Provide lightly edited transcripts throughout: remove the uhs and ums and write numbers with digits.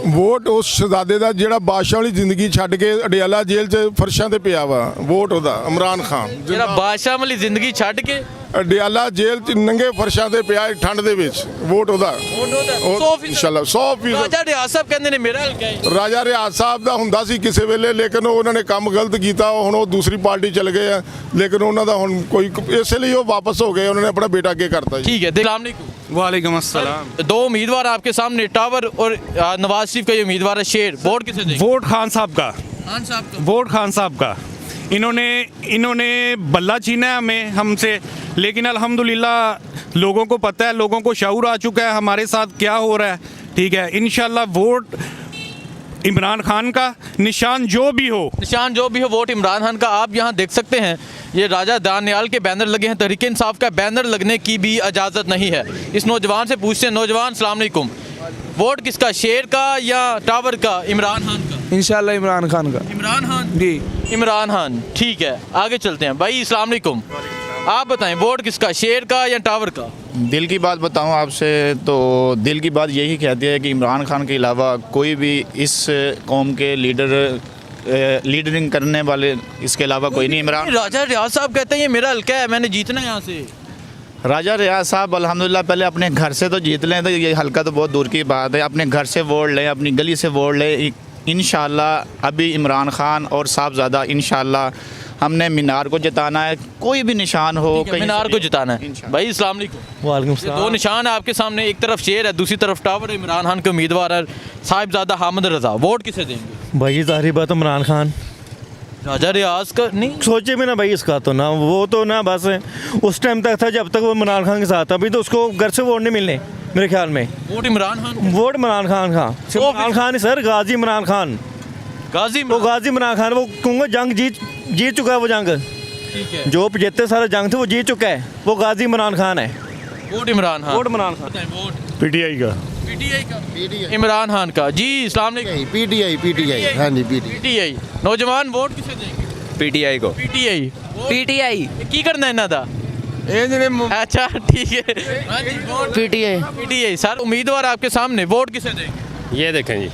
Vote ਉਸ ਸ਼ਹਜ਼ਾਦੇ ਦਾ ਜਿਹੜਾ ਬਾਦਸ਼ਾਹ ਵਾਲੀ ਜ਼ਿੰਦਗੀ ਛੱਡ ਕੇ ਅਡਿਆਲਾ ਜੇਲ੍ਹ 'ਚ ਫਰਸ਼ਾਂ ਤੇ ਪਿਆ ਵਾ, ਵੋਟ ਉਹਦਾ ਇਮਰਾਨ ਖਾਨ। ਜਿਹੜਾ ਬਾਦਸ਼ਾਹ ਵਾਲੀ ਜ਼ਿੰਦਗੀ ਛੱਡ ਕੇ ਅਡਿਆਲਾ ਜੇਲ੍ਹ 'ਚ ਨੰਗੇ ਫਰਸ਼ਾਂ ਤੇ ਪਿਆ ਠੰਡ ਦੇ ਵਿੱਚ, ਵੋਟ ਉਹਦਾ। ਇਨਸ਼ਾਅੱਲਾ 100%। ਰਾਜਾ ਰਿਆਜ਼ ਸਾਹਿਬ ਕਹਿੰਦੇ ਨੇ ਮੇਰਾ ਹਲਕਾ ਹੈ। ਰਾਜਾ ਰਿਆਜ਼ ਸਾਹਿਬ ਦਾ ਹੁੰਦਾ ਸੀ ਕਿਸੇ ਵੇਲੇ, ਲੇਕਿਨ ਉਹਨਾਂ ਨੇ ਕੰਮ ਗਲਤ ਕੀਤਾ, ਹੁਣ ਉਹ ਦੂਸਰੀ ਪਾਰਟੀ ਚਲ ਗਏ ਆ, ਲੇਕਿਨ ਉਹਨਾਂ ਦਾ ਹੁਣ ਕੋਈ, ਇਸੇ ਲਈ ਉਹ ਵਾਪਸ ਹੋ गए, उन्होंने अपना बेटा आगे करता है। ठीक है, अस्सलाम वालेकुम। वालेकुम अस्सलाम। दो उम्मीदवार आपके सामने, टावर और नवाज शरीफ का ये उम्मीदवार है शेर, वोट किसे देंगे? वोट खान साहब का। खान साहब का। वोट खान साहब का। इन्होंने बल्ला छीना है हमें हमसे, लेकिन अल्हम्दुलिल्लाह लोगों को पता है, लोगों को शऊर आ चुका है हमारे साथ क्या हो रहा है। ठीक है, इंशाल्लाह वोट इमरान खान का, निशान जो भी हो वोट इमरान खान का। आप यहाँ देख सकते हैं ये राजा दानियाल के बैनर लगे हैं, तहरीक इंसाफ का बैनर लगने की भी इजाज़त नहीं है। इस नौजवान से पूछते हैं, नौजवान अस्सलाम वालेकुम, वोट किसका, शेर का या टावर का? इमरान खान का। इंशाल्लाह इमरान खान का। इमरान खान जी, इमरान खान। ठीक है, आगे चलते हैं। भाई अस्सलाम वालेकुम, आप बताएं वोट किसका, शेर का या टावर का? दिल की बात बताऊं आपसे तो दिल की बात यही कहती है कि इमरान खान के अलावा कोई भी इस कौम के लीडरिंग करने वाले इसके अलावा कोई नहीं। इमरान राजा रियाज साहब कहते हैं ये मेरा हल्का है, मैंने जीतना है यहाँ से। राजा रियाज साहब अल्हम्दुलिल्लाह पहले अपने घर से तो जीत लें, तो ये हल्का तो बहुत दूर की बात है, अपने घर से वोट लें, अपनी गली से वोट लें। इंशाल्लाह अभी इमरान खान और साहबजादा, इंशाल्लाह हमने मीनार को जिताना है, कोई भी निशान हो मीनार को जिताना है। भाई अस्सलाम वालेकुम। वालेकुम ये दो निशान है आपके सामने, एक तरफ शेर है, दूसरी तरफ टावर है। इमरान खान के उम्मीदवार है साहिबजादा हामिद रजा, वोट किसे देंगे? भाई जाहिर बात इमरान खान। राजा रियाज का नहीं सोचे भी ना भाई, इसका तो ना, वो तो ना बस उस टाइम तक था जब तक वो इमरान खान के साथ था, अभी तो उसको घर से वोट नहीं मिलने मेरे ख्याल में। वोट इमरान खान, वोट इमरान खान का। इमरान खान सर, गाजी इमरान खान, गाजी वो गाजी इमरान खान, वो कहूँगा जंग जीत चुका है, वो जंग ठीक है, जो 75 साल जंग थे वो जीत चुका है, वो गाजी इमरान खान है। Vote Imran Khan. Vote Imran Khan. Vote PTI का। पीटीआई का, इमरान खान का। जी अस्सलाम वालेकुम। पीटीआई। हाँ जी, पीटीआई। नौजवान वोट किसे देंगे? पीटीआई को। पीटीआई। पीटीआई की करना है ना था। अच्छा ठीक है, हाँ जी, वोट पीटीआई पीटीआई। सर उम्मीदवार आपके सामने, वोट किसे देंगे? ये देखें जी,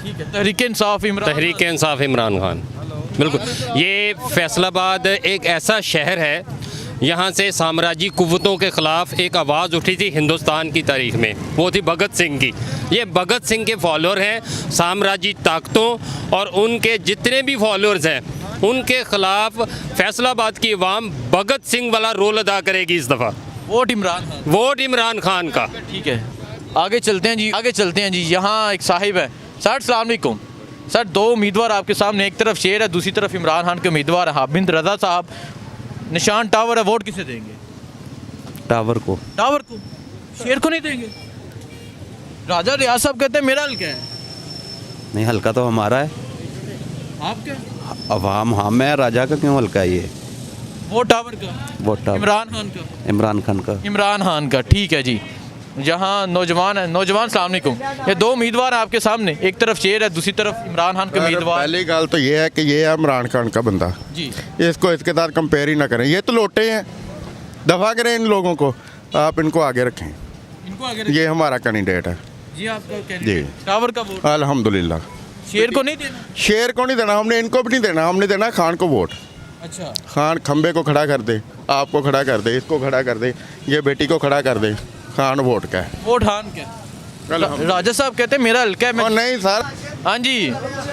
ठीक है, तहरीक इंसाफ इमरान। तहरीक इंसाफ इमरान खान, बिल्कुल। ये फैसलाबाद एक ऐसा शहर है, यहाँ से साम्राज्य कुव्वतों के ख़िलाफ़ एक आवाज़ उठी थी हिंदुस्तान की तारीख में, वो थी भगत सिंह की। ये भगत सिंह के फॉलोअर हैं, साम्राज्य ताकतों और उनके जितने भी फॉलोअर्स हैं उनके ख़िलाफ़ फैसलाबाद की अवाम भगत सिंह वाला रोल अदा करेगी इस दफ़ा। वोट इमरान खान। वोट इमरान खान का। ठीक है, आगे चलते हैं जी, आगे चलते हैं जी। यहाँ एक साहिब है। सर अस्सलाम वालेकुम। सर दो उम्मीदवार आपके सामने, एक तरफ शेर है, दूसरी तरफ इमरान खान के उम्मीदवार है हामिद रजा साहब, निशान टावर है, वोट किसे देंगे? टावर को। टावर को, शेर को नहीं देंगे? राजा रियाज साहब कहते हैं मेरा हल्का है। नहीं, हल्का तो हमारा है। आपका? अवाम हम है, राजा का क्यों हल्का है ये? वो टावर का। वो टावर इमरान खान का। इमरान खान का। इमरान खान का, ठीक है जी। जहाँ नौजवान है, नौजवान अस्सलाम वालेकुम, ये दो उम्मीदवार हैं आपके सामने, एक तरफ शेर है, दूसरी तरफ इमरान खान के उम्मीदवार। पहली गल तो ये है कि ये है इमरान खान का बंदा जी, इसको इसके साथ कंपेयर ही ना करें, ये तो लोटे हैं, दफा करें इन लोगों को, आप इनको आगे रखें, इनको आगे ये हमारा कैंडिडेट है जी। आपका जी। कैंडिडेट टावर का वोट अल्हम्दुलिल्लाह। शेर को नहीं देना? शेर को नहीं देना, हमने इनको भी नहीं देना, हमने देना खान को वोट। अच्छा, खान खंबे को खड़ा कर दे, आपको खड़ा कर दे, इसको खड़ा कर दे, ये बेटी को खड़ा कर दे, खान वोट का है। वोट खान का। राजा साहब कहते हैं मेरा हल्का है, मैं नहीं सर। हाँ जी,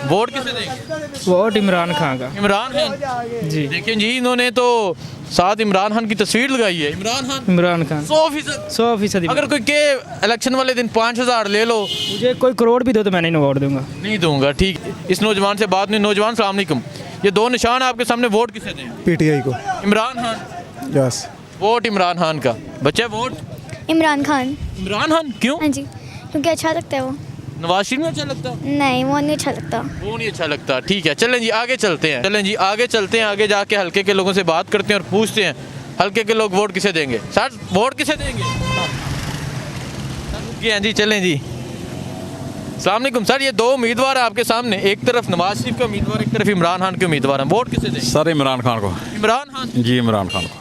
वोट किसे देंगे? वोट इमरान खान का। इमरान खान जी। देखिए जी, इन्होंने तो साथ इमरान खान की तस्वीर लगाई है। इमरान खान 100%। अगर कोई के इलेक्शन वाले दिन 5000 ले लो, मुझे कोई करोड़ भी दो तो मैं नहीं वोट दूंगा। नहीं दूंगा। ठीक, इस नौजवान से बात नहीं। नौजवान अस्सलाम वालेकुम, ये दो निशान आपके सामने, वोट किसे दें? पीटीआई को। इमरान खान। यस। वोट इमरान खान का। बच्चे वोट इमरान खान। इमरान खान क्यों? हाँ जी, क्योंकि अच्छा लगता है वो। नवाज शरीफ नहीं अच्छा लगता? नहीं, वो नहीं अच्छा लगता। वो नहीं अच्छा लगता। ठीक है, चलें जी आगे चलते हैं, चलें जी आगे चलते हैं, आगे जाके हल्के के लोगों से बात करते हैं और पूछते हैं हल्के के लोग वोट किसे देंगे। सर वोट किसे देंगे? जी चलें जी। अस्सलाम वालेकुम सर, ये दो उम्मीदवार हैं आपके सामने, एक तरफ नवाज शरीफ का उम्मीदवार, एक तरफ इमरान खान के उम्मीदवार हैं, वोट किसे देंगे? सर इमरान खान को। इमरान खान जी, इमरान खान को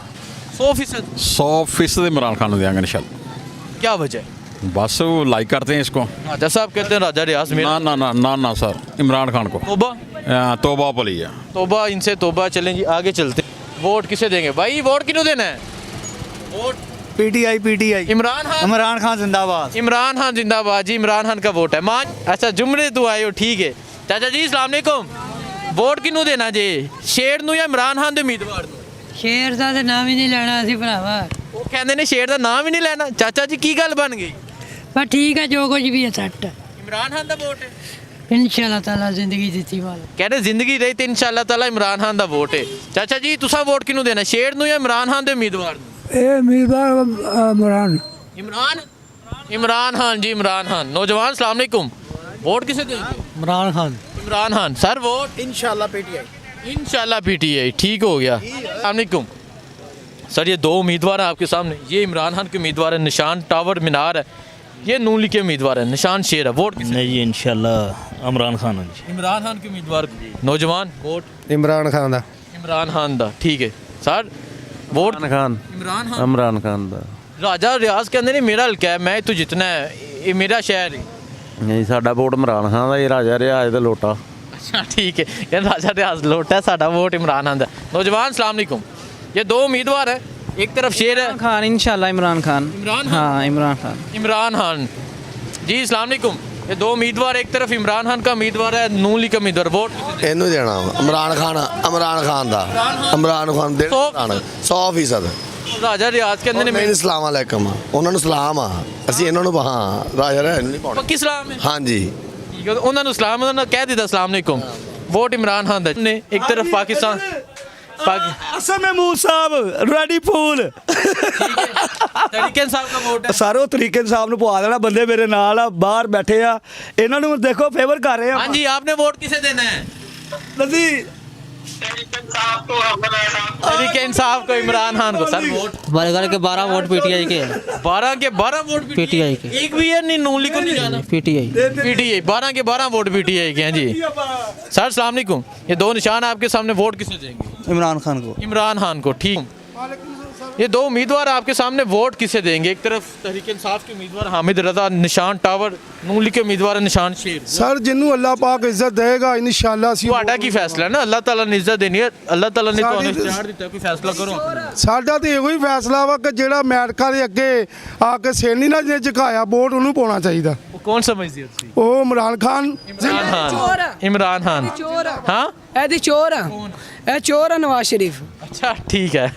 100%। 100% इमरान खान को देंगे इंशाल्लाह। क्या वजह है? बस वो लाइक करते हैं इसको। राजा साहब कहते हैं राजा रियाज मेरा ना ना ना ना ना सर, इमरान खान को तोबा तोबा पली है। तोबा, इनसे तोबा। चलें जी आगे चलते हैं। वोट किसे देंगे भाई? वोट किन्हों देना है? Vote PTI Imran Khan. इमरान खान जिंदाबाद। इमरान खान जिंदाबाद जी, इमरान खान का वोट है। मां अच्छा जुमरे तू आए हो, ठीक है। चाचा जी अस्सलाम वालेकुम, वोट किन्हों देना जी? शेर नूं या इमरान खान दे उम्मीदवार नूं? ਸ਼ੇਰ ਦਾ ਤੇ ਨਾਮ ਹੀ ਨਹੀਂ ਲੈਣਾ ਅਸੀਂ ਭਰਾਵਾ। ਉਹ ਕਹਿੰਦੇ ਨੇ ਸ਼ੇਰ ਦਾ ਨਾਮ ਹੀ ਨਹੀਂ ਲੈਣਾ। ਚਾਚਾ ਜੀ ਕੀ ਗੱਲ ਬਣ ਗਈ? ਪਰ ਠੀਕ ਹੈ ਜੋ ਕੁਝ ਵੀ ਹੈ ਸੱਟ ਇਮਰਾਨ ਖਾਨ ਦਾ ਵੋਟ ਹੈ। ਇਨਸ਼ਾਅੱਲਾ ਤਾਲਾ ਜ਼ਿੰਦਗੀ ਦਿੱਤੀ ਵਾਲਾ। ਕਹਿੰਦੇ ਜ਼ਿੰਦਗੀ ਰਹੀ ਤੇ ਇਨਸ਼ਾਅੱਲਾ ਤਾਲਾ ਇਮਰਾਨ ਖਾਨ ਦਾ ਵੋਟ ਹੈ। ਚਾਚਾ ਜੀ ਤੁਸੀਂ ਵੋਟ ਕਿਹਨੂੰ ਦੇਣਾ? ਸ਼ੇਰ ਨੂੰ ਜਾਂ ਇਮਰਾਨ ਖਾਨ ਦੇ ਉਮੀਦਵਾਰ ਨੂੰ? ਇਹ ਉਮੀਦਵਾਰ ਇਮਰਾਨ। इमरान खान जी, इमरान खान। नौजवान अस्सलाम वालेकुम, वोट किसे देंगे? इमरान खान। इमरान खान सर, वोट इंशाल्लाह पीटीआई। ठीक हो गया। अस्सलाम वालेकुम सर, ये दो उम्मीदवार हैं आपके सामने। ये इमरान खान के उम्मीदवार है, निशान टावर मीनार है। ये नून लीग के उम्मीदवार है, निशान शेर है। वोट किसे? नहीं जी इंशाल्लाह इमरान खान जी। इमरान खान के उम्मीदवार को। नौजवान वोट इमरान खान दा। इमरान खान दा। ठीक है सर, वोट खान इमरान खान। इमरान खान दा राजा रियाज कहते ने मेरा हल्का है, मैं तो जितना है, ये मेरा शहर है। नहीं साडा वोट इमरान खान दा, ये राजा रियाज दा लोटा। अच्छा ठीक है, कहते राजा रियाज लोटा है, साडा वोट इमरान खान दा। नौजवान अस्सलाम वालेकुम, ये दो उम्मीदवार है, एक तरफ शेर है। खान इंशाल्लाह इमरान खान। इमरान खान। हाँ इमरान खान। इमरान खान जी अस्सलाम वालेकुम, ये दो उम्मीदवार, एक तरफ इमरान खान का उम्मीदवार है, नून लीग का उम्मीदवार। वोट ਇਹਨੂੰ ਦੇਣਾ ਇਮਰਾਨ ਖਾਨ ਦਾ। ਇਮਰਾਨ ਖਾਨ ਦੇ 100%। राजा रियाज कहते ने ਨਹੀਂ ਸਲਾਮ ਅਲੈਕਮ, ਉਹਨਾਂ ਨੂੰ ਸਲਾਮ ਆ, ਅਸੀਂ ਇਹਨਾਂ ਨੂੰ ਹਾਂ ਰਾਜਾ ਰਹਿਣ ਨਹੀਂ ਪਾਉਣਾ। पक्की सलाम है। ਹਾਂਜੀ ठीक है, उन्होंने सलाम, उन्होंने कह दिया अस्सलाम वालेकुम। वोट इमरान खान दा ने, एक तरफ पाकिस्तान असम महमूद साहब रेडी फूल तरीके साहब का वोट है। ਸਾਰੋ ਤਰੀਕੇ ਸਾਹਿਬ ਨੂੰ ਪਵਾ ਦੇਣਾ। ਬੰਦੇ ਮੇਰੇ ਨਾਲ ਆ, ਬਾਹਰ ਬੈਠੇ ਆ, ਇਹਨਾਂ ਨੂੰ ਦੇਖੋ ਫੇਵਰ ਕਰ ਰਹੇ ਆ। हाँ जी, आपने वोट किसे देना है? ਨਦੀ तरीके इंसाफ को, इमरान खान को। सर वोट बरगढ़ के 12 वोट पीटीआई के। 12 के 12 वोट पीटीआई के। एक भी है नहीं, नून लीग को नहीं जाना। पीटीआई। पीटीआई 12 के 12 वोट पीटीआई के हैं जी। सर अस्सलाम वालेकुम, ये दो निशान आपके सामने, वोट किसे देंगे? इमरान खान को। इमरान खान को। ठीक, ये दो उम्मीदवार आपके सामने, वोट किसे देंगे? एक तरफ तहरीक इंसाफ के उम्मीदवार हामिद रजा, निशान टावर। नून लीग के उम्मीदवार निशान शेर। ਸਰ ਜਿਹਨੂੰ ਅੱਲਾਹ ਪਾਕ ਇੱਜ਼ਤ ਦੇਗਾ ਇਨਸ਼ਾਅੱਲਾ ਅਸੀਂ ਤੁਹਾਡਾ ਕੀ ਫੈਸਲਾ ਹੈ ਨਾ? ਅੱਲਾਹ ਤਾਲਾ ਨੇ ਇੱਜ਼ਤ ਦੇਣੀ ਹੈ, ਅੱਲਾਹ ਤਾਲਾ ਨੇ ਤੁਹਾਨੂੰ ਇਖਤਿਆਰ ਦਿੱਤਾ, ਕੋਈ ਫੈਸਲਾ ਕਰੋ ਆਪਣਾ। ਸਾਡਾ ਤੇ ਇਹੋ ਹੀ ਫੈਸਲਾ ਵਾ ਕਿ ਜਿਹੜਾ ਅਮਰੀਕਾ ਦੇ ਅੱਗੇ ਆ ਕੇ ਸੈਨੀ ਨਾਲ ਜਿਹਨੇ ਝੁਕਾਇਆ ਵੋਟ ਉਹਨੂੰ ਪਾਉਣਾ ਚਾਹੀਦਾ। ਉਹ ਕੌਣ ਸਮਝਦੀ ਹੈ ਤੁਸੀਂ? ਉਹ ਇਮਰਾਨ ਖਾਨ। इमरान खान। इमरान खान। हाँ ਇਹਦੀ ਚੋਰ ਆ, ਇਹ ਚੋਰ ਆ ਨਵਾਜ਼ ਸ਼ਰੀਫ। अच्छा ठीक है।